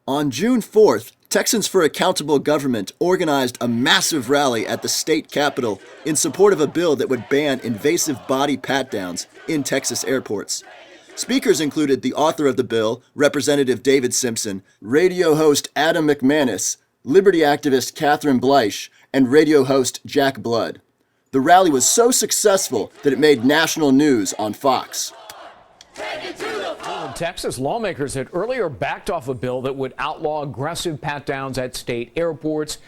On June 4th, Texans for Accountable Government organized a massive rally at the state capitol in support of a bill that would ban invasive body pat-downs in Texas airports. Speakers included the author of the bill, Representative David Simpson, radio host Adam McManus, liberty activist Catherine Bleich, and radio host Jack Blood. The rally was so successful that it made national news on Fox. Texas lawmakers had earlier backed off a bill that would outlaw aggressive pat-downs at state airports.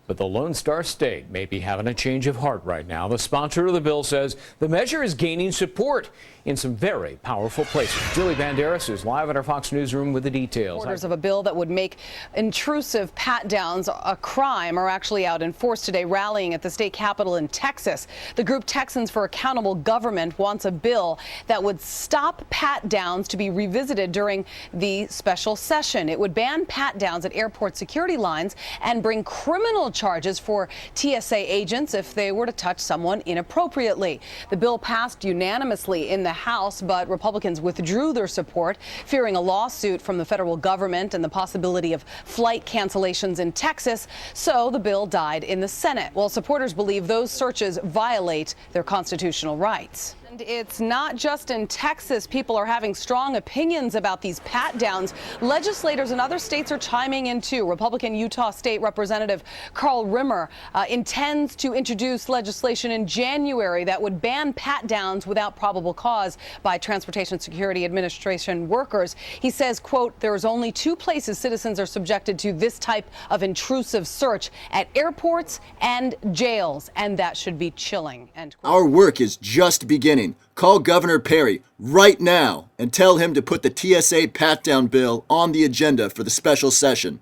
But the Lone Star State may be having a change of heart right now. The sponsor of the bill says the measure is gaining support in some very powerful places. Julie Banderas is live at our Fox Newsroom with the details. Supporters of a bill that would make intrusive pat-downs a crime are actually out in force today, rallying at the state capitol in Texas. The group Texans for Accountable Government wants a bill that would stop pat-downs to be revisited during the special session. It would ban pat-downs at airport security lines and bring criminal charges for TSA agents if they were to touch someone inappropriately. The bill passed unanimously in the House, but Republicans withdrew their support, fearing a lawsuit from the federal government and the possibility of flight cancellations in Texas. So the bill died in the Senate. Well, supporters believe those searches violate their constitutional rights. And it's not just in Texas. People are having strong opinions about these pat-downs. Legislators in other states are chiming in too. Republican Utah State Representative Carl Rimmer intends to introduce legislation in January that would ban pat-downs without probable cause by Transportation Security Administration workers. He says, quote, "There's only two places citizens are subjected to this type of intrusive search, at airports and jails, and that should be chilling." End quote. Our work is just beginning. Call Governor Perry right now and tell him to put the TSA pat-down bill on the agenda for the special session.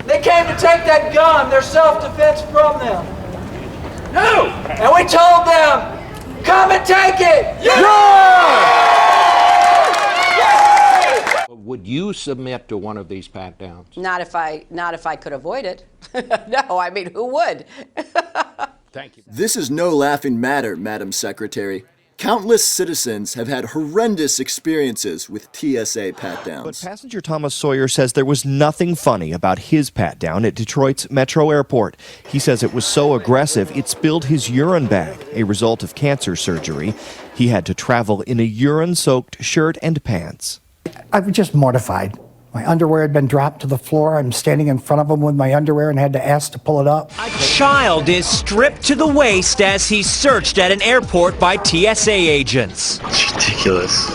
They came to take that gun, their self-defense, from them. No! And we told them, come and take it! Yeah! Would you submit to one of these pat-downs? Not if I could avoid it. No, I mean, who would? Thank you. This is no laughing matter, Madam Secretary. Countless citizens have had horrendous experiences with TSA pat-downs. But passenger Thomas Sawyer says there was nothing funny about his pat-down at Detroit's Metro Airport. He says it was so aggressive it spilled his urine bag, a result of cancer surgery. He had to travel in a urine-soaked shirt and pants. I was just mortified. My underwear had been dropped to the floor. I'm standing in front of him with my underwear and had to ask to pull it up. A child is stripped to the waist as he's searched at an airport by TSA agents. It's ridiculous.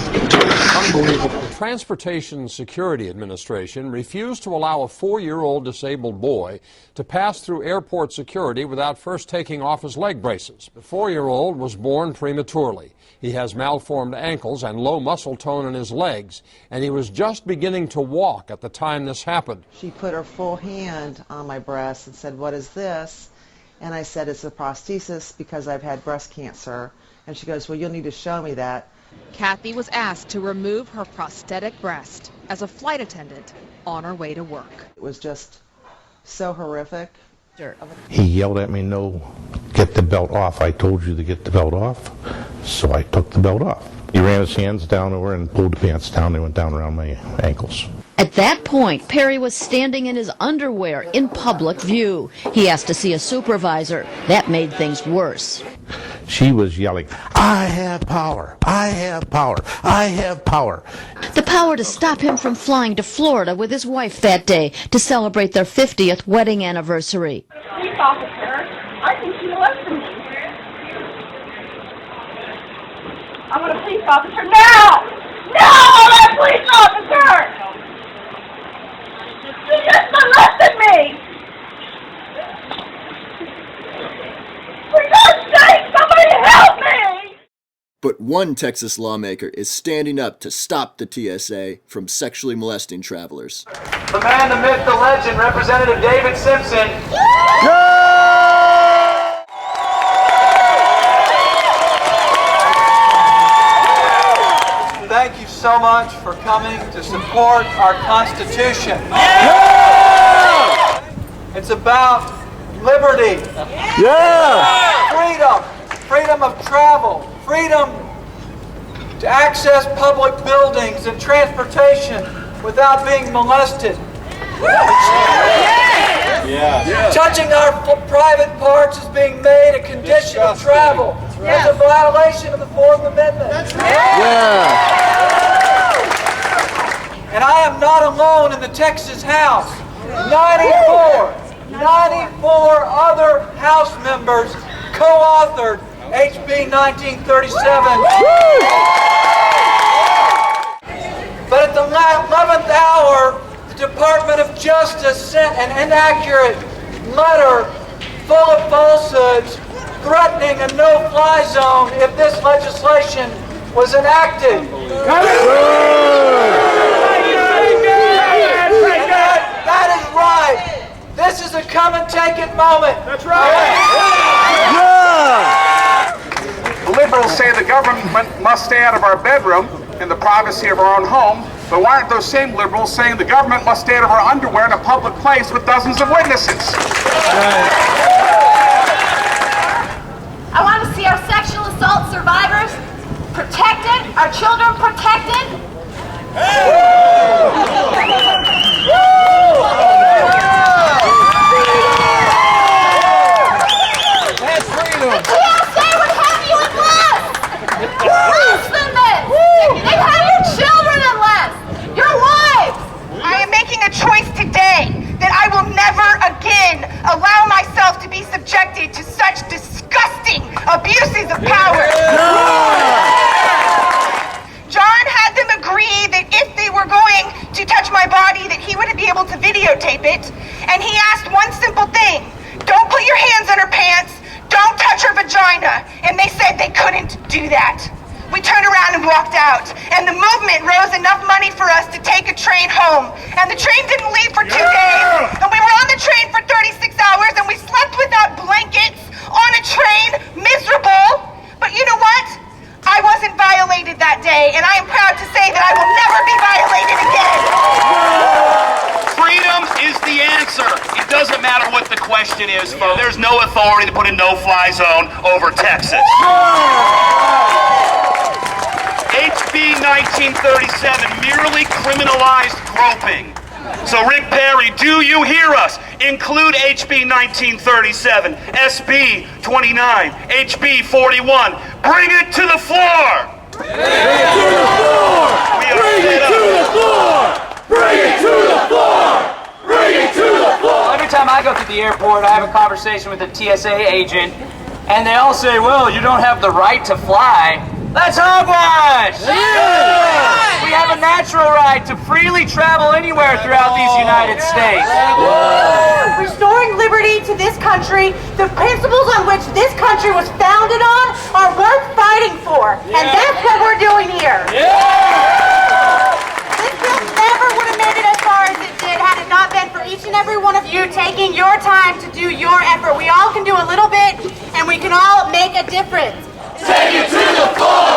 Unbelievable. Transportation Security Administration refused to allow a 4-year-old disabled boy to pass through airport security without first taking off his leg braces. The 4-year-old was born prematurely. He has malformed ankles and low muscle tone in his legs, and he was just beginning to walk at the time this happened. She put her full hand on my breast and said, "What is this?" And I said, "It's a prosthesis because I've had breast cancer." And she goes, "Well, you'll need to show me that." Kathy was asked to remove her prosthetic breast as a flight attendant on her way to work. It was just so horrific. He yelled at me, "No, get the belt off. I told you to get the belt off." So I took the belt off. He ran his hands down over and pulled the pants down. They went down around my ankles. At that point, Perry was standing in his underwear in public view. He asked to see a supervisor. That made things worse. She was yelling, "I have power, I have power, I have power." The power to stop him from flying to Florida with his wife that day to celebrate their 50th wedding anniversary. Police officer, I think she molested me. I'm a police officer now! No, I'm a police officer! She just molested me! For God's sake, somebody help me! But one Texas lawmaker is standing up to stop the TSA from sexually molesting travelers. The man, the myth, the legend, Representative David Simpson. Thank you so much for coming to support our Constitution. It's about liberty. Freedom of travel, freedom to access public buildings and transportation without being molested. Touching our private parts is being made a condition of travel. It's a violation of the Fourth Amendment. And I am not alone in the Texas House. 94 other House members co-authored HB 1937. But at the 11th hour, the Department of Justice sent an inaccurate letter full of falsehoods threatening a no-fly zone if this legislation was enacted. That is right. This is a come-and-take-it moment. That's right. The liberals say the government must stay out of our bedroom in the privacy of our own home, but why aren't those same liberals saying the government must stay out of our underwear in a public place with dozens of witnesses? I want to see our sexual assault survivors protected, our children protected. That's freedom. The TSA would have you in less. Less than this. They'd have your children in less. Your wives. I am making a choice today that I will never again allow myself to be subjected to such disgusting abuses of power. John had them agree that if they were going to touch my body, that he would be able to videotape it. And he asked one simple thing: don't put your hands on her pants, don't touch her vagina. And they said they couldn't do that. We turned around and walked out, and the movement rose enough money for us to take a train home. And the train didn't leave for 2 days, and we were on the train for 36 hours, and we slept without blankets on a train, miserable. But you know what? I wasn't violated that day, and I am proud to say that I will never be violated again. Freedom is the answer. It doesn't matter what the question is, folks. There's no authority to put a no-fly zone over Texas. HB 1937 merely criminalized groping. So Rick Perry, do you hear us? Include HB 1937, SB 29, HB 41. Bring it to the floor! Bring it to the floor! Bring it to the floor! Bring it to the floor! Bring it to the floor! Every time I go through the airport, I have a conversation with a TSA agent, and they all say, well, you don't have the right to fly. That's hogwash! Yeah. We have a natural right to freely travel anywhere throughout these United States. Restoring liberty to this country, the principles on which this country was founded on, are worth fighting for. And that's what we're doing here. This bill never would have made it as far as it did had it not been for each and every one of you taking your time to do your effort. We all can do a little bit, and we can all make a difference. Take it to the floor!